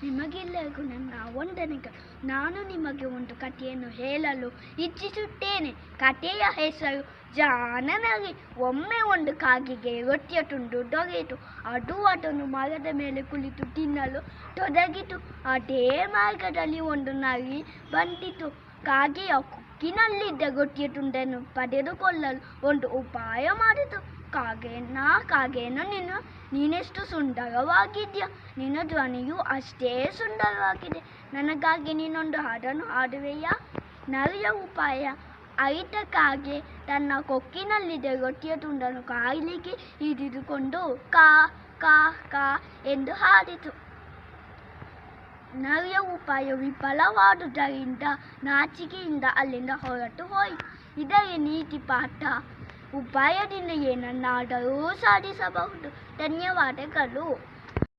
ನಿಮಗೆಲ್ಲರಿಗೂ ನನ್ನ ವಂದನೆಗಳು. ನಾನು ನಿಮಗೆ ಒಂದು ಕಥೆಯನ್ನು ಹೇಳಲು ಇಚ್ಛಿಸುತ್ತೇನೆ. ಕಥೆಯ ಹೆಸರು ಜಾನನಗೆ. ಒಮ್ಮೆ ಒಂದು ಕಾಗೆಗೆ ರೊಟ್ಟಿಯ ತುಂಡು ದೊರೆಯಿತು. ಅದು ಅದನ್ನು ಮರದ ಮೇಲೆ ಕುಳಿತು ತಿನ್ನಲು ತೊಡಗಿತು. ಅದೇ ಮಾರ್ಗದಲ್ಲಿ ಒಂದು ನರಿ ಬಂದಿತು. ಕಾಗೆಯ ಕೊಕ್ಕಿನಲ್ಲಿದ್ದ ರೊಟ್ಟಿಯ ತುಂಡನ್ನು ಪಡೆದುಕೊಳ್ಳಲು ಒಂದು ಉಪಾಯ ಮಾಡಿತು. ಕಾಗೆಯನ್ನು ನೀನೆಷ್ಟು ಸುಂದರವಾಗಿದ್ಯಾ, ನಿನ್ನ ಧ್ವನಿಯು ಅಷ್ಟೇ ಸುಂದರವಾಗಿದೆ, ನನಗಾಗಿ ನೀನೊಂದು ಹಾಡನ್ನು ಹಾಡುವೆಯಾ? ನರಿಯ ಉಪಾಯ ಅರಿತ ಕಾಗೆ ತನ್ನ ಕೊಕ್ಕಿನಲ್ಲಿದ್ದ ರೊಟ್ಟಿಯ ತುಂಡನ್ನು ಕಾಲಿಗೆ ಹಿಡಿದುಕೊಂಡು ಕಾ ಕಾ ಕಾ ಎಂದು ಹಾಡಿತು. ನರಿಯ ಉಪಾಯ ವಿಫಲವಾದುದರಿಂದ ನಾಚಿಕೆಯಿಂದ ಅಲ್ಲಿಂದ ಹೊರಟು ಹೋಯಿತು. ಇದರ ನೀತಿ ಪಾಠ: ಉಪಾಯದಿಂದ ಏನನ್ನಾದರೂ ಸಾಧಿಸಬಹುದು. ಧನ್ಯವಾದಗಳು.